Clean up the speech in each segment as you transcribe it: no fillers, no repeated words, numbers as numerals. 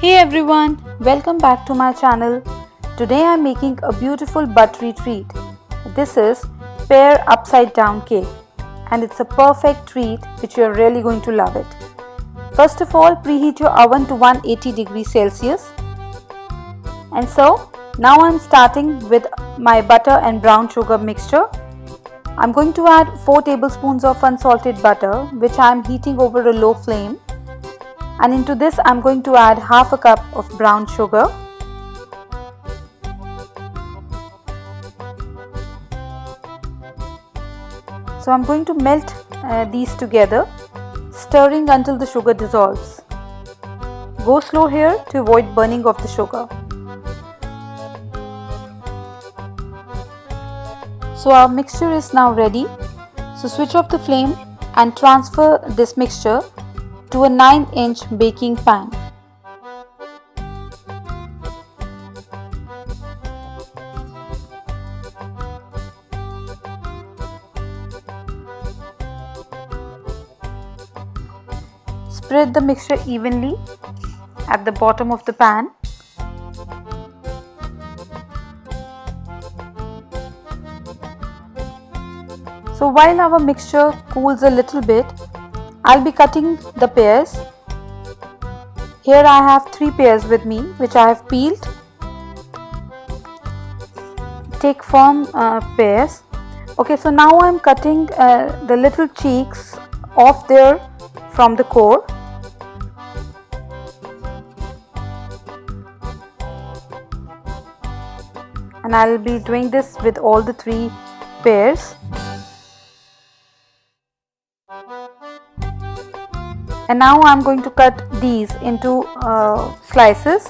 Hey everyone, welcome back to my channel. Today I am making a beautiful buttery treat. This is pear upside down cake and it's a perfect treat which you are really going to love it. First of all, preheat your oven to 180 degrees Celsius. And so now I am starting with my butter and brown sugar mixture. I am going to add 4 tablespoons of unsalted butter which I am heating over a low flame. And into this I am going to add half a cup of brown sugar. So I am going to melt these together, stirring until the sugar dissolves. Go slow here to avoid burning of the sugar. So our mixture is now ready. So switch off the flame and transfer this mixture to a 9-inch baking pan. Spread the mixture evenly at the bottom of the pan. So while our mixture cools a little bit, I'll be cutting the pears. Here I have 3 pears with me which I have peeled. Take firm pears. Okay, so now I'm cutting the little cheeks off there from the core. And I'll be doing this with all the 3 pears. And now I'm going to cut these into slices.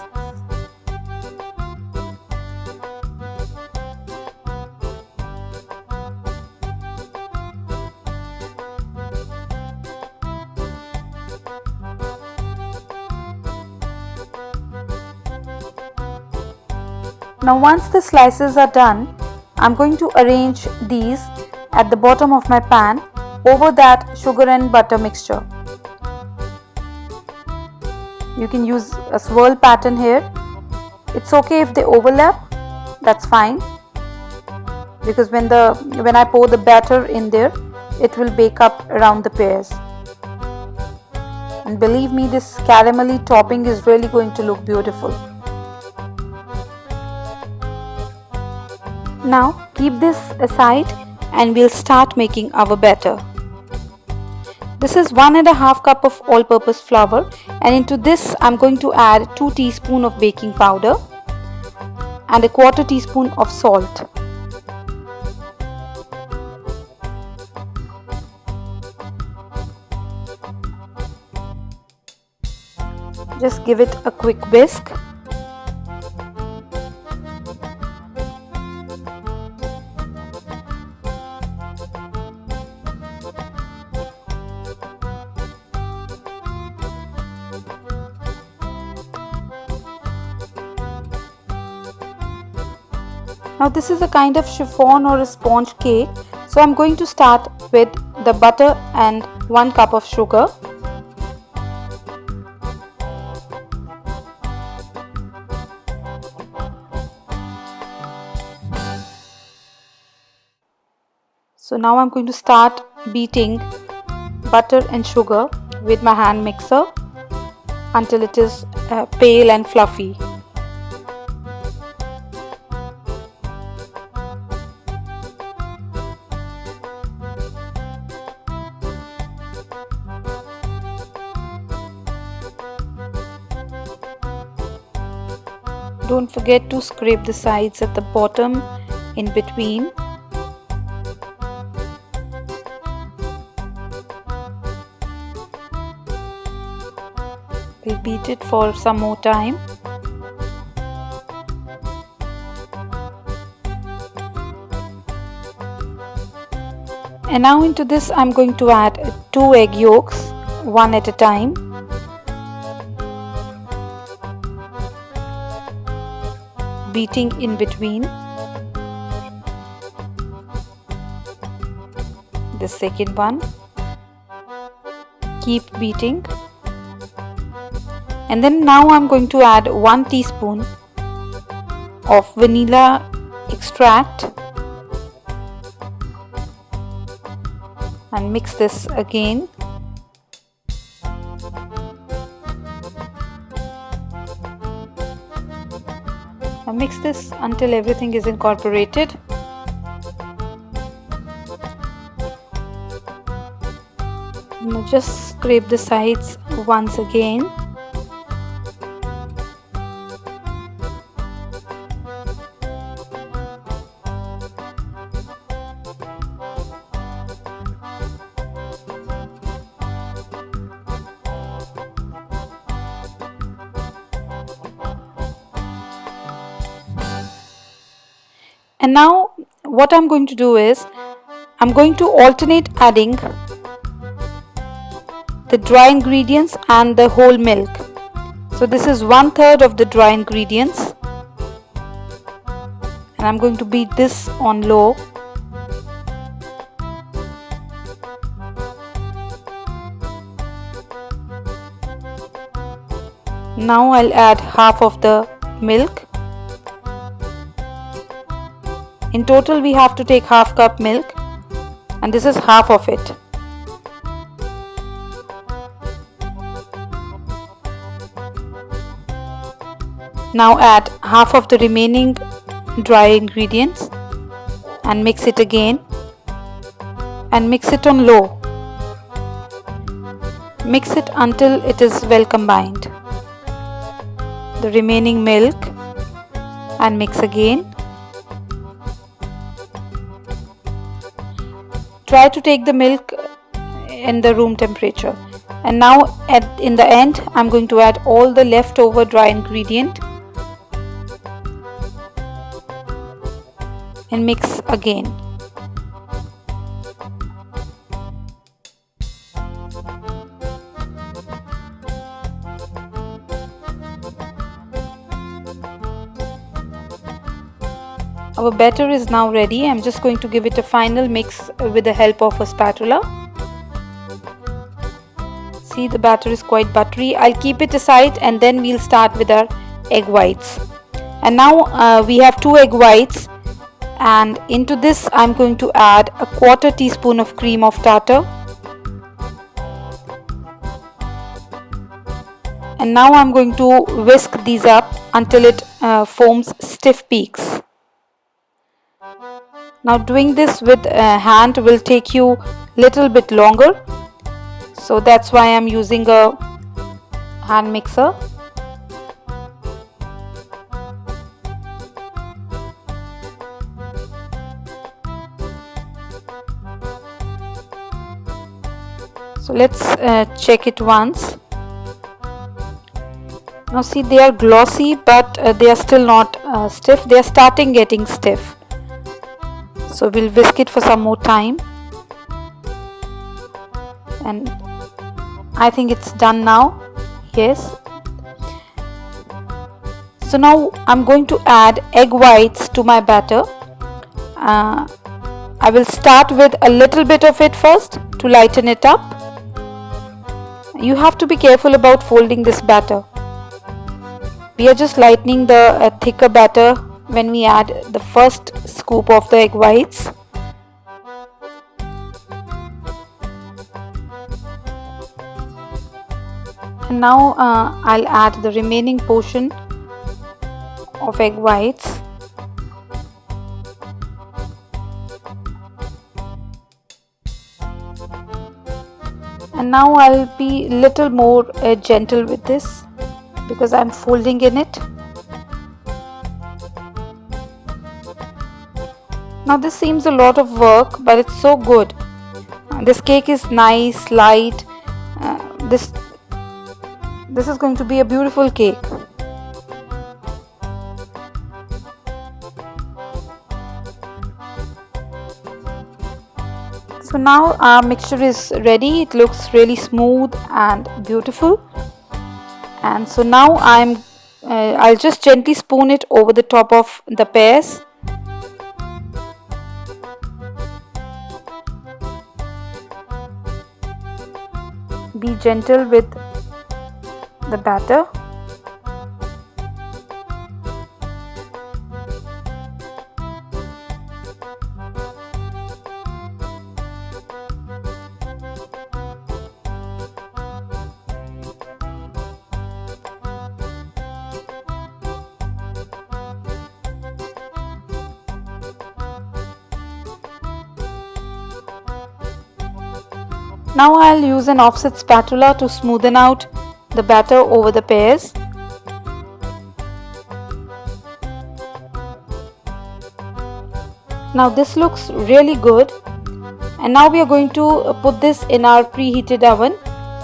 Now once the slices are done, I'm going to arrange these at the bottom of my pan over that sugar and butter mixture. You can use a swirl pattern here. It's okay if they overlap, that's fine, because when I pour the batter in there, it will bake up around the pears. And believe me, this caramelly topping is really going to look beautiful. Now keep this aside and we'll start making our batter. This is 1.5 cup of all-purpose flour, and into this I'm going to add 2 teaspoons of baking powder and a 1/4 teaspoon of salt. Just give it a quick whisk. Now this is a kind of chiffon or a sponge cake, so I'm going to start with the butter and 1 cup of sugar. So now I'm going to start beating butter and sugar with my hand mixer until it is pale and fluffy. Don't forget to scrape the sides at the bottom in between. We'll beat it for some more time. And now into this I'm going to add 2 egg yolks, one at a time. Beating in between. The second one. Keep beating. And then now I'm going to add 1 teaspoon of vanilla extract and mix this again. Now mix this until everything is incorporated. Now just scrape the sides once again. And now what I'm going to do is I'm going to alternate adding the dry ingredients and the whole milk. So this is 1/3 of the dry ingredients and I'm going to beat this on low. Now I'll add half of the milk. In total we have to take half cup milk and this is half of it. Now add half of the remaining dry ingredients and mix it again and mix it on low. Mix it until it is well combined. The remaining milk and mix again. Try to take the milk in the room temperature. And now in the end I'm going to add all the leftover dry ingredient and mix again. Our batter is now ready. I'm just going to give it a final mix with the help of a spatula. See, the batter is quite buttery. I'll keep it aside and then we'll start with our egg whites. And now we have 2 egg whites, and into this I'm going to add a 1/4 teaspoon of cream of tartar. And now I'm going to whisk these up until it forms stiff peaks. Now doing this with hand will take you little bit longer, so that's why I'm using a hand mixer. So let's check it once. Now see, they are glossy but they are still not stiff. They are starting getting stiff. So we'll whisk it for some more time, and I think it's done now. Yes. So now I'm going to add egg whites to my batter. I will start with a little bit of it first to lighten it up. You have to be careful about folding this batter. We are just lightening the thicker batter when we add the first scoop of the egg whites. And now I'll add the remaining portion of egg whites. And now I'll be little more gentle with this because I'm folding in it. Now this seems a lot of work, but it's so good. This cake is nice, light. This is going to be a beautiful cake. So now our mixture is ready. It looks really smooth and beautiful. And so now I'll just gently spoon it over the top of the pears. Be gentle with the batter. Now I'll use an offset spatula to smoothen out the batter over the pears. Now this looks really good, and now we are going to put this in our preheated oven,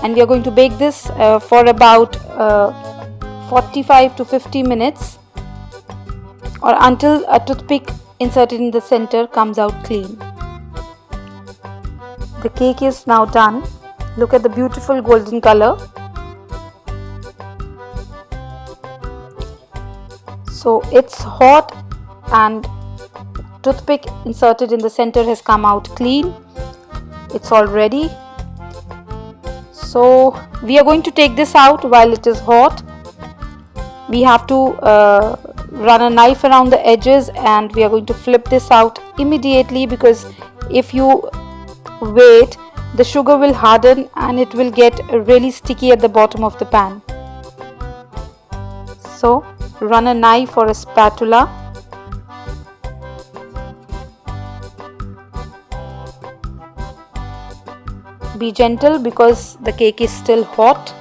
and we are going to bake this for about 45 to 50 minutes, or until a toothpick inserted in the center comes out clean. The cake is now done. Look at the beautiful golden color. So it's hot and toothpick inserted in the center has come out clean. It's all ready. So we are going to take this out while it is hot. We have to run a knife around the edges, and we are going to flip this out immediately, because if you wait, the sugar will harden and it will get really sticky at the bottom of the pan. So run a knife or a spatula. Be gentle because the cake is still hot.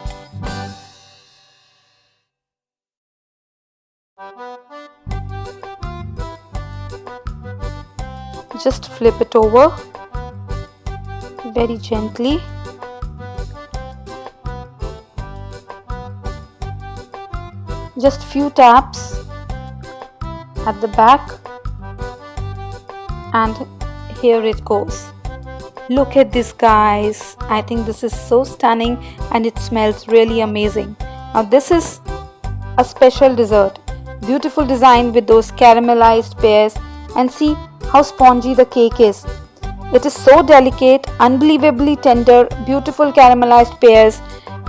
Just flip it over very gently. Just few taps at the back, and here it goes. Look at this, guys. I think this is so stunning and it smells really amazing. Now this is a special dessert. Beautiful design with those caramelized pears, and see how spongy the cake is. It is so delicate, unbelievably tender, beautiful caramelized pears,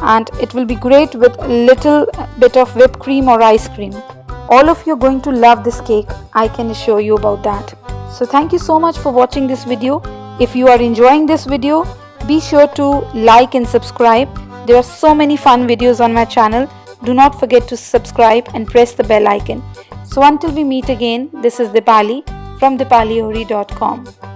and it will be great with a little bit of whipped cream or ice cream. All of you are going to love this cake, I can assure you about that. So thank you so much for watching this video. If you are enjoying this video, be sure to like and subscribe. There are so many fun videos on my channel. Do not forget to subscribe and press the bell icon. So until we meet again, this is Dipali from dipalihori.com.